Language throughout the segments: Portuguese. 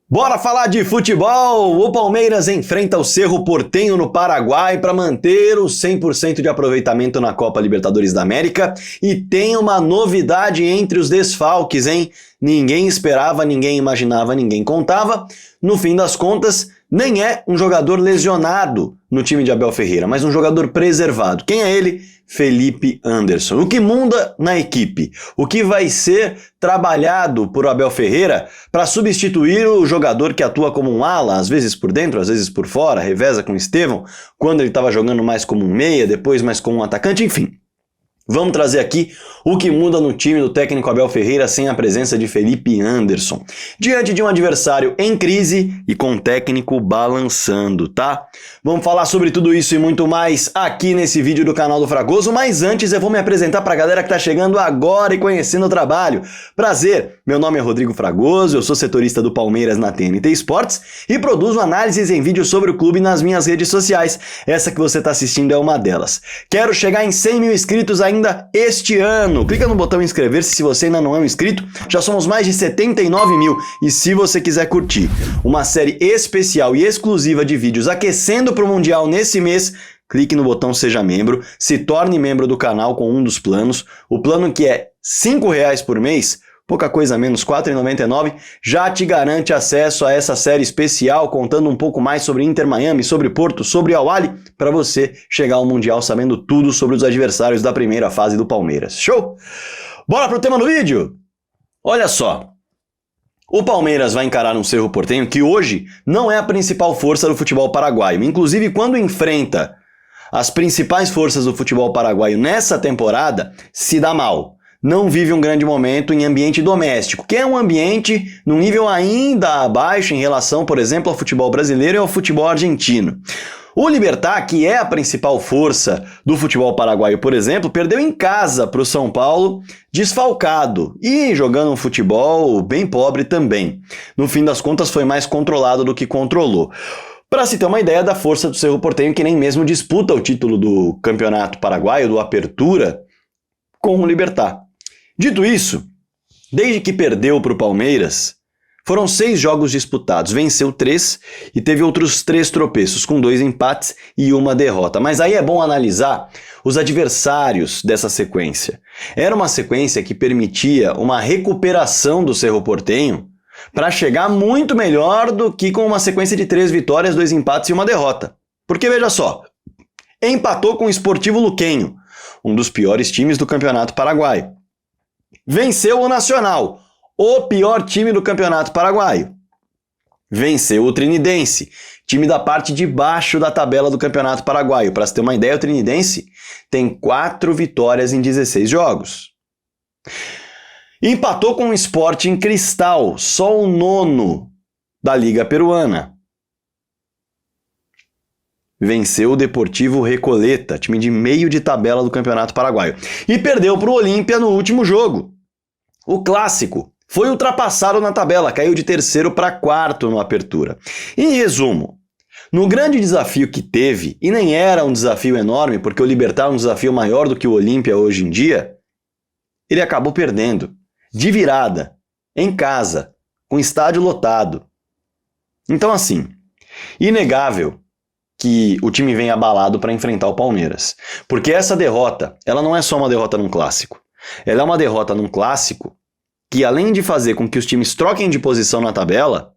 Bora falar de futebol! O Palmeiras enfrenta o Cerro Porteño no Paraguai para manter o 100% de aproveitamento na Copa Libertadores da América e tem uma novidade entre os desfalques, hein? Ninguém esperava, ninguém imaginava, ninguém contava. No fim das contas, nem é um jogador lesionado no time de Abel Ferreira, mas um jogador preservado. Quem é ele? Felipe Anderson. O que muda na equipe? O que vai ser trabalhado por Abel Ferreira para substituir o jogador que atua como um ala, às vezes por dentro, às vezes por fora, reveza com o Estevão, quando ele estava jogando mais como um meia, depois mais como um atacante, enfim. Vamos trazer aqui o que muda no time do técnico Abel Ferreira sem a presença de Felipe Anderson. Diante de um adversário em crise e com o técnico balançando, tá? Vamos falar sobre tudo isso e muito mais aqui nesse vídeo do canal do Fragoso, mas antes eu vou me apresentar pra galera que tá chegando agora e conhecendo o trabalho. Prazer, meu nome é Rodrigo Fragoso, eu sou setorista do Palmeiras na TNT Esportes e produzo análises em vídeo sobre o clube nas minhas redes sociais. Essa que você tá assistindo é uma delas. Quero chegar em 100 mil inscritos ainda este ano. Clica no botão inscrever-se se você ainda não é um inscrito. Já somos mais de 79 mil. E se você quiser curtir uma série especial e exclusiva de vídeos aquecendo para o Mundial nesse mês, clique no botão Seja Membro, se torne membro do canal com um dos planos. O plano que é R$5 por mês, pouca coisa menos, R$ 4,99, já te garante acesso a essa série especial contando um pouco mais sobre Inter Miami, sobre Porto, sobre Al Ahly, para você chegar ao Mundial sabendo tudo sobre os adversários da primeira fase do Palmeiras. Show? Bora pro tema do vídeo? Olha só, o Palmeiras vai encarar um Cerro Porteño que hoje não é a principal força do futebol paraguaio. Inclusive, quando enfrenta as principais forças do futebol paraguaio nessa temporada, se dá mal. Não vive um grande momento em ambiente doméstico, que é um ambiente num nível ainda abaixo em relação, por exemplo, ao futebol brasileiro e ao futebol argentino. O Libertad, que é a principal força do futebol paraguaio, por exemplo, perdeu em casa para o São Paulo, desfalcado e jogando um futebol bem pobre também. No fim das contas, foi mais controlado do que controlou. Para se ter uma ideia da força do Cerro Porteño, que nem mesmo disputa o título do Campeonato Paraguaio, do Apertura, com o Libertad. Dito isso, desde que perdeu para o Palmeiras, foram 6 jogos disputados, venceu 3 e teve outros 3 tropeços, com 2 empates e 1 derrota. Mas aí é bom analisar os adversários dessa sequência. Era uma sequência que permitia uma recuperação do Cerro Porteño para chegar muito melhor do que com uma sequência de 3 vitórias, 2 empates e 1 derrota. Porque veja só, empatou com o Sportivo Luquenho, um dos piores times do Campeonato Paraguaio. Venceu o Nacional, o pior time do Campeonato Paraguaio. Venceu o Trinidense, time da parte de baixo da tabela do Campeonato Paraguaio. Para você ter uma ideia, o Trinidense tem 4 vitórias em 16 jogos. Empatou com o Sporting Cristal, só o 9º da Liga Peruana. Venceu o Deportivo Recoleta, time de meio de tabela do Campeonato Paraguaio. E perdeu para o Olímpia no último jogo. O Clássico foi ultrapassado na tabela, caiu de 3º para 4º no Apertura. Em resumo, no grande desafio que teve, e nem era um desafio enorme, porque o Libertad é um desafio maior do que o Olímpia hoje em dia, ele acabou perdendo, de virada, em casa, com estádio lotado. Então assim, inegável que o time vem abalado para enfrentar o Palmeiras. Porque essa derrota, ela não é só uma derrota num clássico. Ela é uma derrota num clássico que, além de fazer com que os times troquem de posição na tabela,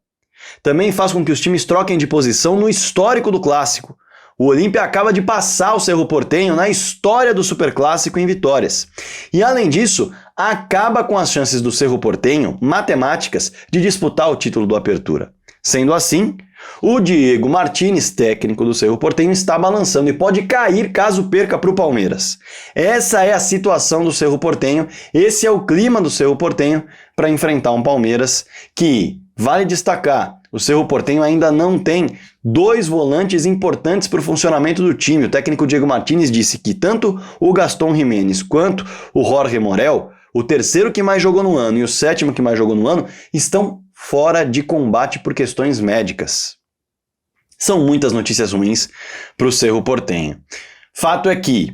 também faz com que os times troquem de posição no histórico do clássico. O Olímpia acaba de passar o Cerro Porteño na história do Superclássico em vitórias. E, além disso, acaba com as chances do Cerro Porteño, matemáticas, de disputar o título do Apertura. Sendo assim, o Diego Martínez, técnico do Cerro Porteño, está balançando e pode cair caso perca para o Palmeiras. Essa é a situação do Cerro Porteño, esse é o clima do Cerro Porteño para enfrentar um Palmeiras que, vale destacar, o Cerro Porteño ainda não tem 2 volantes importantes para o funcionamento do time. O técnico Diego Martínez disse que tanto o Gastón Giménez quanto o Jorge Morel, o 3º que mais jogou no ano e o 7º que mais jogou no ano, estão fora de combate por questões médicas. São muitas notícias ruins para o Cerro Porteño. Fato é que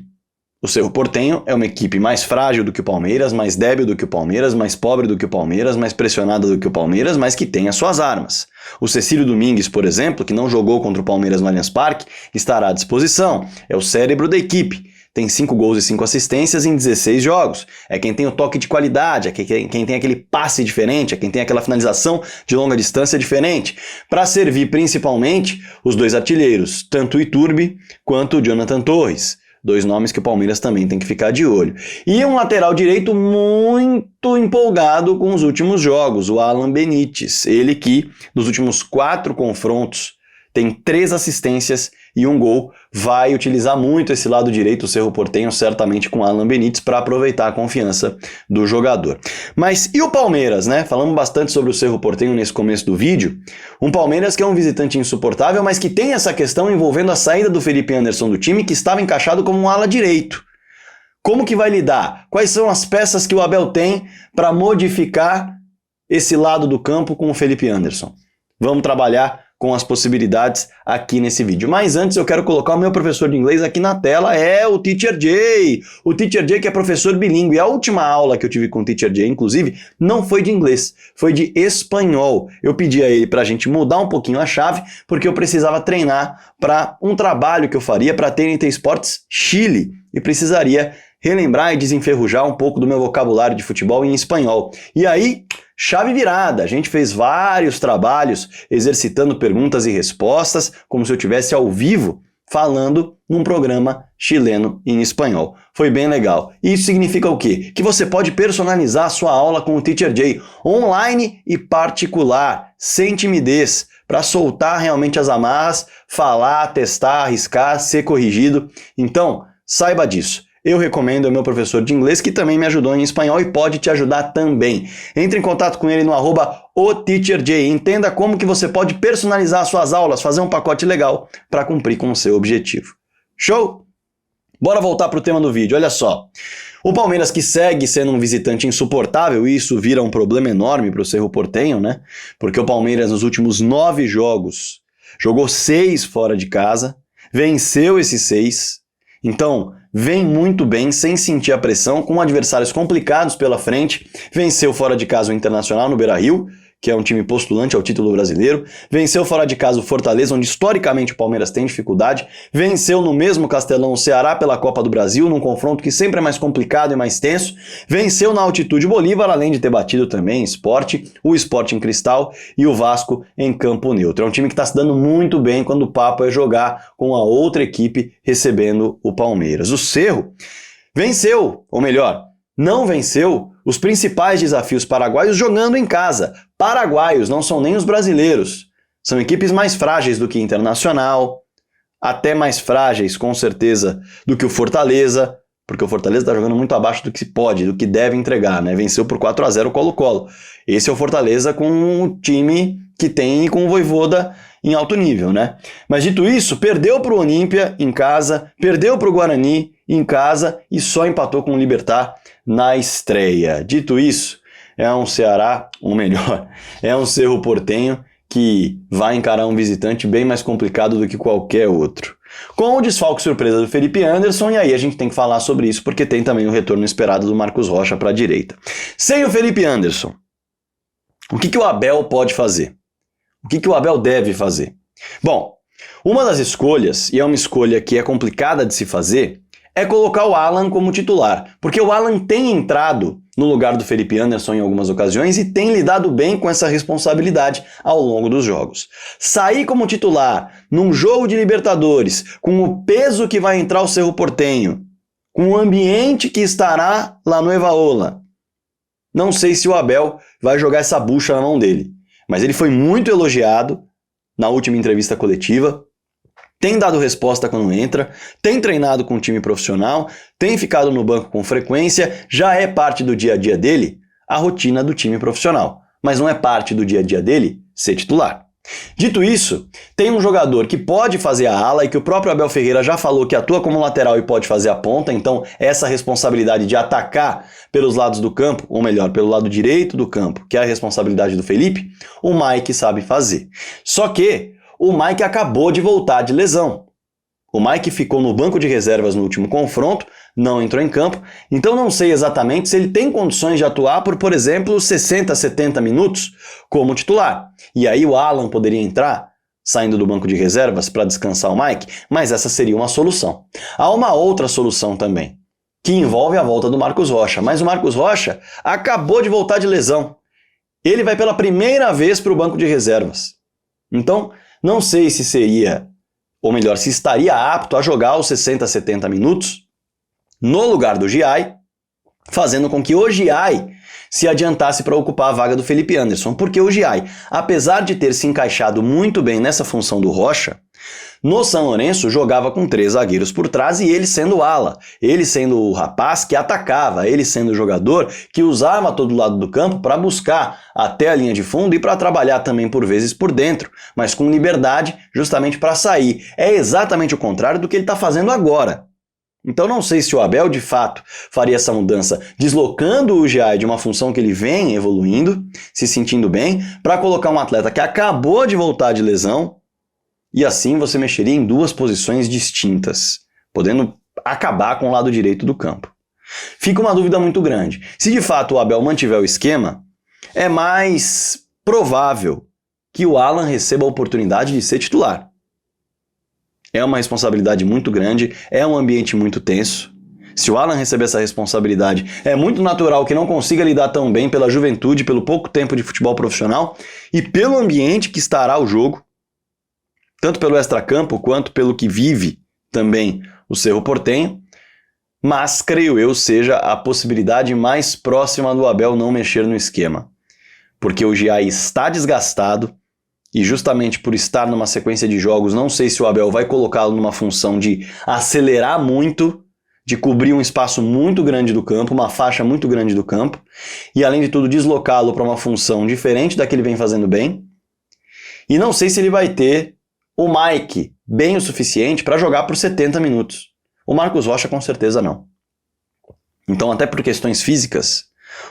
o Cerro Porteño é uma equipe mais frágil do que o Palmeiras, mais débil do que o Palmeiras, mais pobre do que o Palmeiras, mais pressionada do que o Palmeiras, mas que tem as suas armas. O Cecílio Domingues, por exemplo, que não jogou contra o Palmeiras no Allianz Parque, estará à disposição. É o cérebro da equipe. Tem 5 gols e 5 assistências em 16 jogos. É quem tem o toque de qualidade, é quem tem aquele passe diferente, é quem tem aquela finalização de longa distância diferente. Para servir principalmente os 2 artilheiros, tanto o Iturbe quanto o Jonathan Torres. 2 nomes que o Palmeiras também tem que ficar de olho. E um lateral direito muito empolgado com os últimos jogos, o Alan Benítez. Ele que, nos últimos 4 confrontos, tem 3 assistências e 1 gol, vai utilizar muito esse lado direito, o Cerro Porteño, certamente com Alan Benítez, para aproveitar a confiança do jogador. Mas e o Palmeiras, né? Falamos bastante sobre o Cerro Porteño nesse começo do vídeo. Um Palmeiras que é um visitante insuportável, mas que tem essa questão envolvendo a saída do Felipe Anderson do time, que estava encaixado como um ala direito. Como que vai lidar? Quais são as peças que o Abel tem para modificar esse lado do campo com o Felipe Anderson? Vamos trabalhar com as possibilidades aqui nesse vídeo. Mas antes eu quero colocar o meu professor de inglês aqui na tela, é o Teacher Jay. O Teacher Jay que é professor bilíngue. A última aula que eu tive com o Teacher Jay, inclusive, não foi de inglês, foi de espanhol. Eu pedi a ele para a gente mudar um pouquinho a chave, porque eu precisava treinar para um trabalho que eu faria para a TNT Sports Chile e precisaria relembrar e desenferrujar um pouco do meu vocabulário de futebol em espanhol. E aí, chave virada, a gente fez vários trabalhos exercitando perguntas e respostas, como se eu estivesse ao vivo falando num programa chileno em espanhol. Foi bem legal. E isso significa o quê? Que você pode personalizar a sua aula com o Teacher Jay, online e particular, sem timidez, para soltar realmente as amarras, falar, testar, arriscar, ser corrigido. Então, saiba disso. Eu recomendo, é meu professor de inglês, que também me ajudou em espanhol e pode te ajudar também. Entre em contato com ele no @oteacherjay. Entenda como que você pode personalizar as suas aulas, fazer um pacote legal para cumprir com o seu objetivo. Show? Bora voltar para o tema do vídeo, olha só. O Palmeiras que segue sendo um visitante insuportável, e isso vira um problema enorme para o Cerro Porteño, né? Porque o Palmeiras nos últimos 9 jogos jogou 6 fora de casa, venceu esses 6, então vem muito bem, sem sentir a pressão, com adversários complicados pela frente, venceu fora de casa o Internacional no Beira-Rio, que é um time postulante ao título brasileiro, venceu fora de casa o Fortaleza, onde historicamente o Palmeiras tem dificuldade, venceu no mesmo Castelão o Ceará pela Copa do Brasil, num confronto que sempre é mais complicado e mais tenso, venceu na altitude Bolívar, além de ter batido também o Sporting Cristal e o Vasco em campo neutro. É um time que está se dando muito bem quando o papo é jogar com a outra equipe recebendo o Palmeiras. O Cerro venceu, ou melhor, não venceu os principais desafios paraguaios jogando em casa. Paraguaios, não são nem os brasileiros. São equipes mais frágeis do que Internacional, até mais frágeis, com certeza, do que o Fortaleza, porque o Fortaleza está jogando muito abaixo do que se pode, do que deve entregar, né? Venceu por 4-0 o Colo-Colo. Esse é o Fortaleza com o time que tem com o Vojvoda em alto nível, né? Mas dito isso, perdeu para o Olímpia em casa, perdeu para o Guarani em casa e só empatou com o Libertad na estreia. Dito isso, é um Ceará, ou melhor, é um Cerro Porteño que vai encarar um visitante bem mais complicado do que qualquer outro. Com o desfalque surpresa do Felipe Anderson, e aí a gente tem que falar sobre isso, porque tem também o retorno esperado do Marcos Rocha para a direita. Sem o Felipe Anderson, o que o Abel pode fazer? O que o Abel deve fazer? Bom, uma das escolhas, e é uma escolha que é complicada de se fazer, é colocar o Alan como titular, porque o Alan tem entrado no lugar do Felipe Anderson em algumas ocasiões e tem lidado bem com essa responsabilidade ao longo dos jogos. Sair como titular num jogo de Libertadores, com o peso que vai entrar o Cerro Porteño, com o ambiente que estará lá no Evaola, não sei se o Abel vai jogar essa bucha na mão dele, mas ele foi muito elogiado na última entrevista coletiva, tem dado resposta quando entra, tem treinado com o time profissional, tem ficado no banco com frequência, já é parte do dia a dia dele a rotina do time profissional, mas não é parte do dia a dia dele ser titular. Dito isso, tem um jogador que pode fazer a ala e que o próprio Abel Ferreira já falou que atua como lateral e pode fazer a ponta, então essa responsabilidade de atacar pelos lados do campo, ou melhor, pelo lado direito do campo, que é a responsabilidade do Felipe, o Mike sabe fazer. Só que o Mike acabou de voltar de lesão. O Mike ficou no banco de reservas no último confronto, não entrou em campo, então não sei exatamente se ele tem condições de atuar por exemplo, 60, 70 minutos como titular. E aí o Alan poderia entrar, saindo do banco de reservas para descansar o Mike, mas essa seria uma solução. Há uma outra solução também, que envolve a volta do Marcos Rocha, mas o Marcos Rocha acabou de voltar de lesão. Ele vai pela primeira vez para o banco de reservas. Então, não sei se seria, ou melhor, se estaria apto a jogar os 60, 70 minutos no lugar do Giai, fazendo com que o Giai se adiantasse para ocupar a vaga do Felipe Anderson, porque o Giai, apesar de ter se encaixado muito bem nessa função do Rocha, no São Lourenço jogava com 3 zagueiros por trás e ele sendo ala, ele sendo o rapaz que atacava, ele sendo o jogador que usava todo lado do campo para buscar até a linha de fundo e para trabalhar também por vezes por dentro, mas com liberdade justamente para sair. É exatamente o contrário do que ele está fazendo agora. Então não sei se o Abel de fato faria essa mudança deslocando o Giai de uma função que ele vem evoluindo, se sentindo bem, para colocar um atleta que acabou de voltar de lesão. E assim você mexeria em 2 posições distintas, podendo acabar com o lado direito do campo. Fica uma dúvida muito grande. Se de fato o Abel mantiver o esquema, é mais provável que o Alan receba a oportunidade de ser titular. É uma responsabilidade muito grande, é um ambiente muito tenso. Se o Alan receber essa responsabilidade, é muito natural que não consiga lidar tão bem pela juventude, pelo pouco tempo de futebol profissional e pelo ambiente que estará o jogo, tanto pelo extracampo quanto pelo que vive também o Cerro Porteño, mas creio eu seja a possibilidade mais próxima do Abel não mexer no esquema, porque o Giai está desgastado e justamente por estar numa sequência de jogos, não sei se o Abel vai colocá-lo numa função de acelerar muito, de cobrir um espaço muito grande do campo, uma faixa muito grande do campo, e além de tudo deslocá-lo para uma função diferente da que ele vem fazendo bem, e não sei se ele vai ter o Mike bem o suficiente para jogar por 70 minutos. O Marcos Rocha com certeza não. Então até por questões físicas,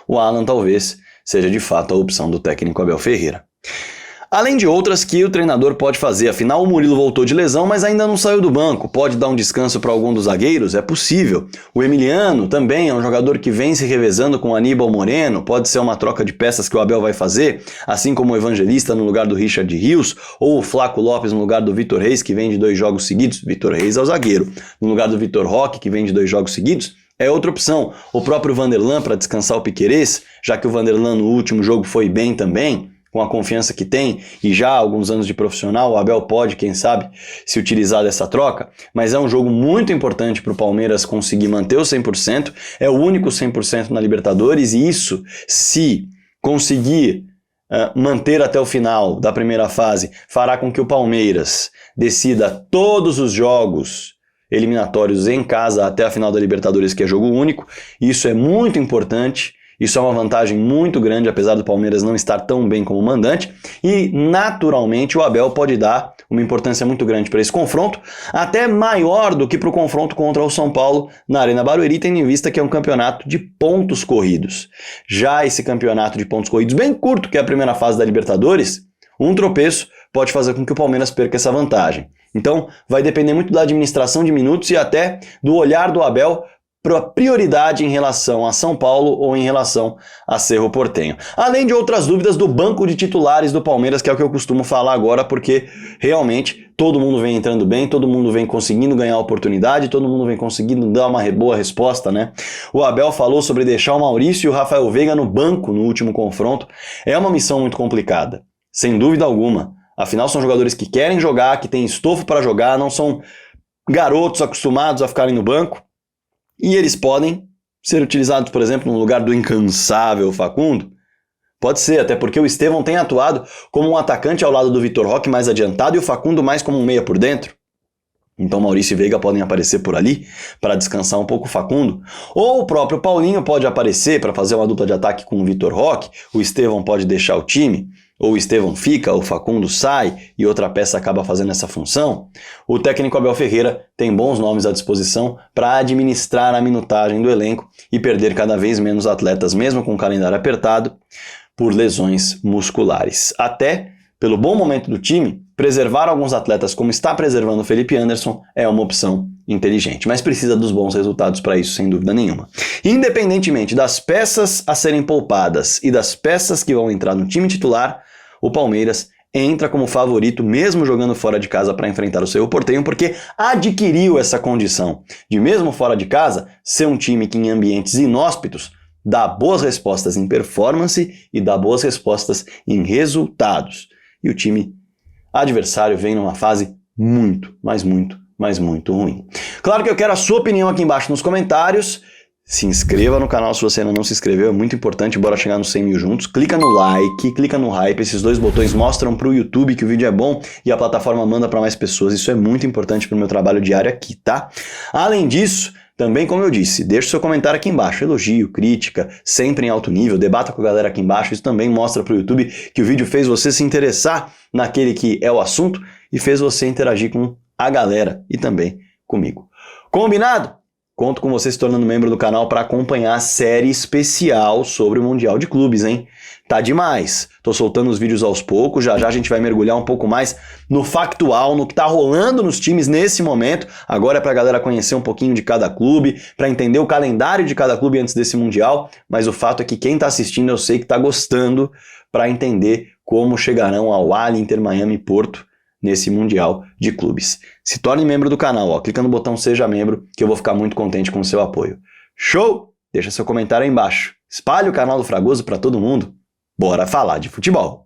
o Alan talvez seja de fato a opção do técnico Abel Ferreira. Além de outras que o treinador pode fazer, afinal o Murilo voltou de lesão, mas ainda não saiu do banco. Pode dar um descanso para algum dos zagueiros? É possível. O Emiliano também é um jogador que vem se revezando com o Aníbal Moreno, pode ser uma troca de peças que o Abel vai fazer, assim como o Evangelista no lugar do Richard Rios, ou o Flaco Lopes no lugar do Vitor Reis, que vem de 2 jogos seguidos. Vitor Reis é o zagueiro. No lugar do Vitor Roque, que vem de 2 jogos seguidos, é outra opção. O próprio Vanderlan para descansar o Piquerez, já que o Vanderlan no último jogo foi bem também, com a confiança que tem, e já há alguns anos de profissional, o Abel pode, quem sabe, se utilizar dessa troca, mas é um jogo muito importante para o Palmeiras conseguir manter o 100%, é o único 100% na Libertadores, e isso, se conseguir manter até o final da primeira fase, fará com que o Palmeiras decida todos os jogos eliminatórios em casa até a final da Libertadores, que é jogo único. Isso é muito importante. Isso é uma vantagem muito grande, apesar do Palmeiras não estar tão bem como mandante, e naturalmente o Abel pode dar uma importância muito grande para esse confronto, até maior do que para o confronto contra o São Paulo na Arena Barueri, tendo em vista que é um campeonato de pontos corridos. Já esse campeonato de pontos corridos bem curto, que é a primeira fase da Libertadores, um tropeço pode fazer com que o Palmeiras perca essa vantagem. Então vai depender muito da administração de minutos e até do olhar do Abel para prioridade em relação a São Paulo ou em relação a Cerro Porteño. Além de outras dúvidas do banco de titulares do Palmeiras, que é o que eu costumo falar agora, porque realmente todo mundo vem entrando bem, todo mundo vem conseguindo ganhar oportunidade, todo mundo vem conseguindo dar uma boa resposta, né? O Abel falou sobre deixar o Maurício e o Rafael Veiga no banco no último confronto. É uma missão muito complicada, sem dúvida alguma. Afinal, são jogadores que querem jogar, que têm estofo para jogar, não são garotos acostumados a ficarem no banco. E eles podem ser utilizados, por exemplo, no lugar do incansável Facundo? Pode ser, até porque o Estevão tem atuado como um atacante ao lado do Vitor Roque mais adiantado e o Facundo mais como um meia por dentro. Então Maurício e Veiga podem aparecer por ali para descansar um pouco o Facundo. Ou o próprio Paulinho pode aparecer para fazer uma dupla de ataque com o Vitor Roque, o Estevão pode deixar o time, ou o Estevão fica, o Facundo sai e outra peça acaba fazendo essa função. O técnico Abel Ferreira tem bons nomes à disposição para administrar a minutagem do elenco e perder cada vez menos atletas, mesmo com o calendário apertado, por lesões musculares. Até pelo bom momento do time, preservar alguns atletas como está preservando o Felipe Anderson é uma opção inteligente, mas precisa dos bons resultados para isso, sem dúvida nenhuma. Independentemente das peças a serem poupadas e das peças que vão entrar no time titular, o Palmeiras entra como favorito, mesmo jogando fora de casa para enfrentar o Cerro Porteño, porque adquiriu essa condição de, mesmo fora de casa, ser um time que em ambientes inóspitos dá boas respostas em performance e dá boas respostas em resultados. E o time adversário vem numa fase muito, mas muito ruim. Claro que eu quero a sua opinião aqui embaixo nos comentários. Se inscreva no canal se você ainda não se inscreveu, é muito importante, bora chegar nos 100 mil juntos. Clica no like, clica no hype, esses dois botões mostram pro YouTube que o vídeo é bom e a plataforma manda para mais pessoas. Isso é muito importante pro meu trabalho diário aqui, tá? Além disso, também, como eu disse, deixa o seu comentário aqui embaixo, elogio, crítica, sempre em alto nível, debata com a galera aqui embaixo, isso também mostra pro YouTube que o vídeo fez você se interessar naquele que é o assunto e fez você interagir com a galera e também comigo. Combinado? Conto com você se tornando membro do canal para acompanhar a série especial sobre o Mundial de Clubes, hein? Tá demais! Tô soltando os vídeos aos poucos, já a gente vai mergulhar um pouco mais no factual, no que tá rolando nos times nesse momento. Agora é pra galera conhecer um pouquinho de cada clube, para entender o calendário de cada clube antes desse Mundial, mas o fato é que quem tá assistindo eu sei que tá gostando para entender como chegarão ao Al Inter Miami Porto nesse Mundial de Clubes. Se torne membro do canal, ó, clica no botão Seja Membro, que eu vou ficar muito contente com o seu apoio. Show? Deixa seu comentário aí embaixo. Espalhe o canal do Fragoso para todo mundo. Bora falar de futebol!